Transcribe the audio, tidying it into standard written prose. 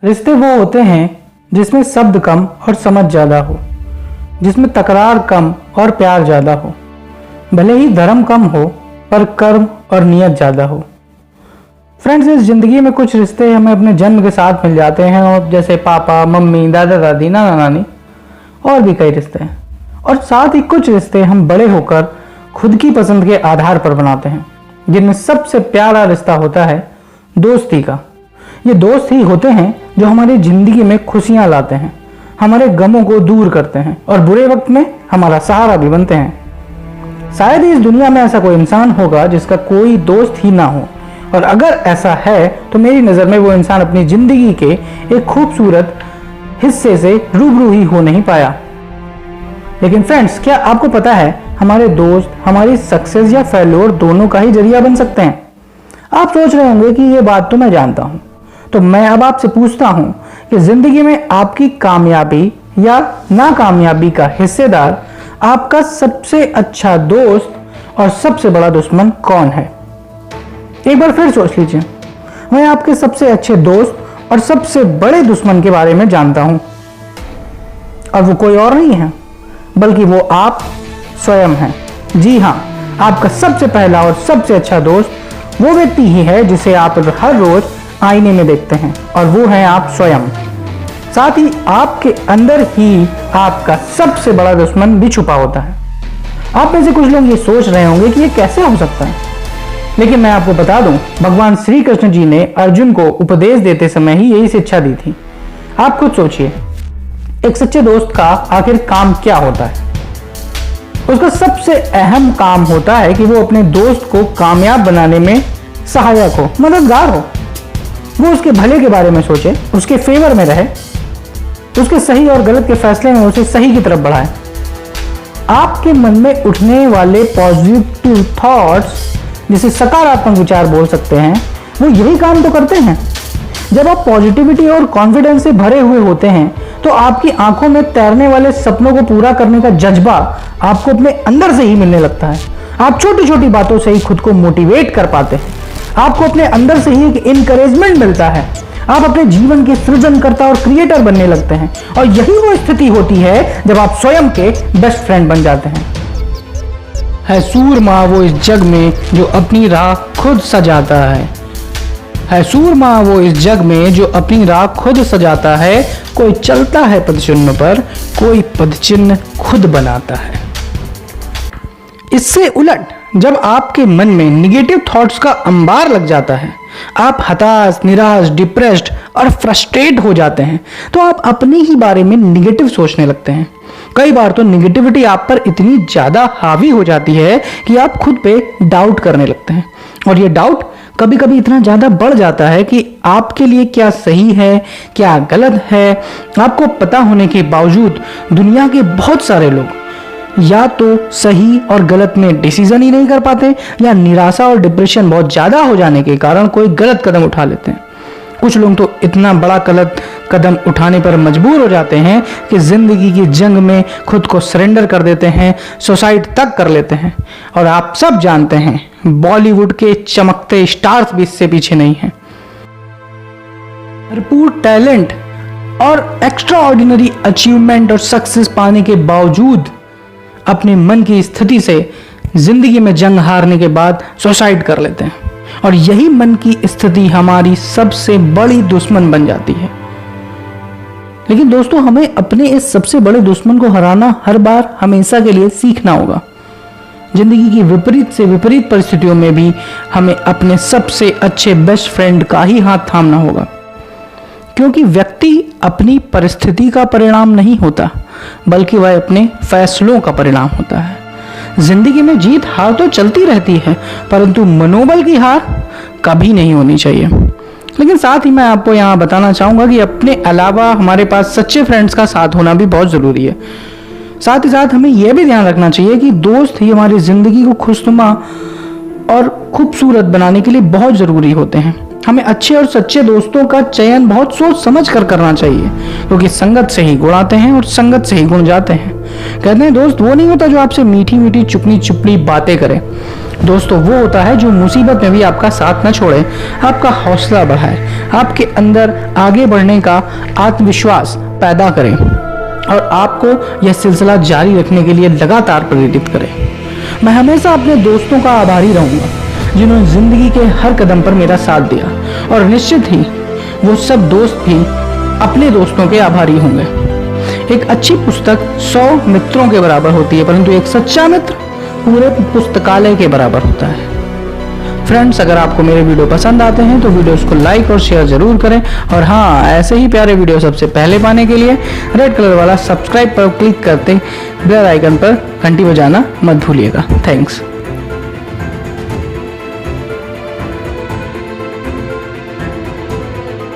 रिश्ते वो होते हैं जिसमें शब्द कम और समझ ज़्यादा हो, जिसमें तकरार कम और प्यार ज़्यादा हो। भले ही धर्म कम हो पर कर्म और नियत ज़्यादा हो। फ्रेंड्स, इस ज़िंदगी में कुछ रिश्ते हमें अपने जन्म के साथ मिल जाते हैं, और जैसे पापा मम्मी दादा दादी नाना नानी और भी कई रिश्ते हैं। और साथ ही कुछ रिश्ते हम बड़े होकर खुद की पसंद के आधार पर बनाते हैं, जिनमें सबसे प्यारा रिश्ता होता है दोस्ती का। ये दोस्त ही होते हैं जो हमारी जिंदगी में खुशियां लाते हैं, हमारे गमों को दूर करते हैं और बुरे वक्त में हमारा सहारा भी बनते हैं। शायद ही इस दुनिया में ऐसा कोई इंसान होगा जिसका कोई दोस्त ही ना हो, और अगर ऐसा है तो मेरी नज़र में वो इंसान अपनी जिंदगी के एक खूबसूरत हिस्से से रूबरू ही हो नहीं पाया। लेकिन फ्रेंड्स, क्या आपको पता है हमारे दोस्त हमारी सक्सेस या फेल्योर दोनों का ही जरिया बन सकते हैं? आप सोच रहे होंगे कि ये बात तो मैं जानता हूं, तो मैं अब आपसे पूछता हूं कि जिंदगी में आपकी कामयाबी या नाकामयाबी का हिस्सेदार आपका सबसे अच्छा दोस्त और सबसे बड़ा दुश्मन कौन है? एक बार फिर सोच लीजिए। मैं आपके सबसे अच्छे दोस्त और सबसे बड़े दुश्मन के बारे में जानता हूं, और वो कोई और नहीं है बल्कि वो आप स्वयं हैं। जी हाँ, आपका सबसे पहला और सबसे अच्छा दोस्त वो व्यक्ति ही है जिसे आप हर रोज आईने में देखते हैं, और वो है आप स्वयं। साथ ही आपके अंदर ही आपका सबसे बड़ा दुश्मन भी छुपा होता है। आप में से कुछ लोग ये सोच रहे होंगे कि ये कैसे हो सकता है, लेकिन मैं आपको बता दूं, भगवान श्री कृष्ण जी ने अर्जुन को उपदेश देते समय ही यही शिक्षा दी थी। आप खुद सोचिए, एक सच्चे दोस्त का आखिर काम क्या होता है? उसका सबसे अहम काम होता है कि वो अपने दोस्त को कामयाब बनाने में सहायक हो, मददगार हो। वो उसके भले के बारे में सोचे, उसके फेवर में रहे, उसके सही और गलत के फैसले में उसे सही की तरफ बढ़ाए। आपके मन में उठने वाले पॉजिटिव थॉट्स, जिसे सकारात्मक विचार बोल सकते हैं, वो यही काम तो करते हैं। जब आप पॉजिटिविटी और कॉन्फिडेंस से भरे हुए होते हैं तो आपकी आंखों में तैरने वाले सपनों को पूरा करने का जज्बा आपको अपने अंदर से ही मिलने लगता है। आप छोटी छोटी बातों से ही खुद को मोटिवेट कर पाते हैं। आपको अपने अंदर से ही एक इनकरेजमेंट मिलता है। आप अपने जीवन के सृजनकर्ता और क्रिएटर बनने लगते हैं, और यही वो स्थिति होती है जब आप स्वयं के बेस्ट फ्रेंड बन जाते हैं। है सूरमा वो इस जग में जो अपनी राह खुद सजाता है सूरमा वो इस जग में जो अपनी राह खुद सजाता है। कोई चलता है पदचिन्ह पर, कोई पदचिन्ह खुद बनाता है। इससे उलट जब आपके मन में निगेटिव थॉट्स का अंबार लग जाता है, आप हताश, निराश, डिप्रेस्ड और फ्रस्ट्रेट हो जाते हैं, तो आप अपने ही बारे में निगेटिव सोचने लगते हैं। कई बार तो निगेटिविटी आप पर इतनी ज्यादा हावी हो जाती है कि आप खुद पे डाउट करने लगते हैं, और ये डाउट कभी कभी इतना ज्यादा बढ़ जाता है कि आपके लिए क्या सही है क्या गलत है आपको पता होने के बावजूद दुनिया के बहुत सारे लोग या तो सही और गलत में डिसीजन ही नहीं कर पाते, या निराशा और डिप्रेशन बहुत ज्यादा हो जाने के कारण कोई गलत कदम उठा लेते हैं। कुछ लोग तो इतना बड़ा गलत कदम उठाने पर मजबूर हो जाते हैं कि जिंदगी की जंग में खुद को सरेंडर कर देते हैं, सुसाइड तक कर लेते हैं। और आप सब जानते हैं, बॉलीवुड के चमकते स्टार्स भी इससे पीछे नहीं हैं। भरपूर टैलेंट और एक्स्ट्रा ऑर्डिनरी अचीवमेंट और सक्सेस पाने के बावजूद अपने मन की स्थिति से जिंदगी में जंग हारने के बाद सुसाइड कर लेते हैं, और यही मन की स्थिति हमारी सबसे बड़ी दुश्मन बन जाती है। लेकिन दोस्तों, हमें अपने इस सबसे बड़े दुश्मन को हराना हर बार हमेशा के लिए सीखना होगा। जिंदगी की विपरीत से विपरीत परिस्थितियों में भी हमें अपने सबसे अच्छे बेस्ट फ्रेंड का ही हाथ थामना होगा, क्योंकि व्यक्ति अपनी परिस्थिति का परिणाम नहीं होता, बल्कि वह अपने फैसलों का परिणाम होता है। जिंदगी में जीत हार तो चलती रहती है, परंतु मनोबल की हार कभी नहीं होनी चाहिए। लेकिन साथ ही मैं आपको यहाँ बताना चाहूँगा कि अपने अलावा हमारे पास सच्चे फ्रेंड्स का साथ होना भी बहुत ज़रूरी है। साथ ही साथ हमें यह भी ध्यान रखना चाहिए कि दोस्त ही हमारी ज़िंदगी को खुशनुमा और खूबसूरत बनाने के लिए बहुत ज़रूरी होते हैं। हमें अच्छे और सच्चे दोस्तों का चयन बहुत सोच समझ कर करना चाहिए, क्योंकि संगत से ही गुण आते हैं और संगत से ही गुण जाते हैं। कहते हैं दोस्त वो नहीं होता जो आपसे मीठी मीठी चुपनी चुपड़ी बातें करे, दोस्तों वो होता है जो मुसीबत में भी आपका साथ न छोड़े, आपका हौसला बढ़ाए, आपके अंदर आगे बढ़ने का आत्मविश्वास पैदा करे और आपको यह सिलसिला जारी रखने के लिए लगातार प्रेरित करे। मैं हमेशा अपने दोस्तों का आभारी रहूंगा जिन्होंने जिंदगी के हर कदम पर मेरा साथ दिया, और निश्चित ही वो सब दोस्त भी अपने दोस्तों के आभारी होंगे। एक अच्छी पुस्तक 100 मित्रों के बराबर होती है, परंतु एक सच्चा मित्र पूरे पुस्तकालय के बराबर होता है। फ्रेंड्स, अगर आपको मेरे वीडियो पसंद आते हैं तो वीडियोस को लाइक और शेयर जरूर करें, और हाँ, ऐसे ही प्यारे वीडियो सबसे पहले पाने के लिए रेड कलर वाला सब्सक्राइब पर क्लिक करते बेल आइकन पर घंटी बजाना मत भूलिएगा। थैंक्स।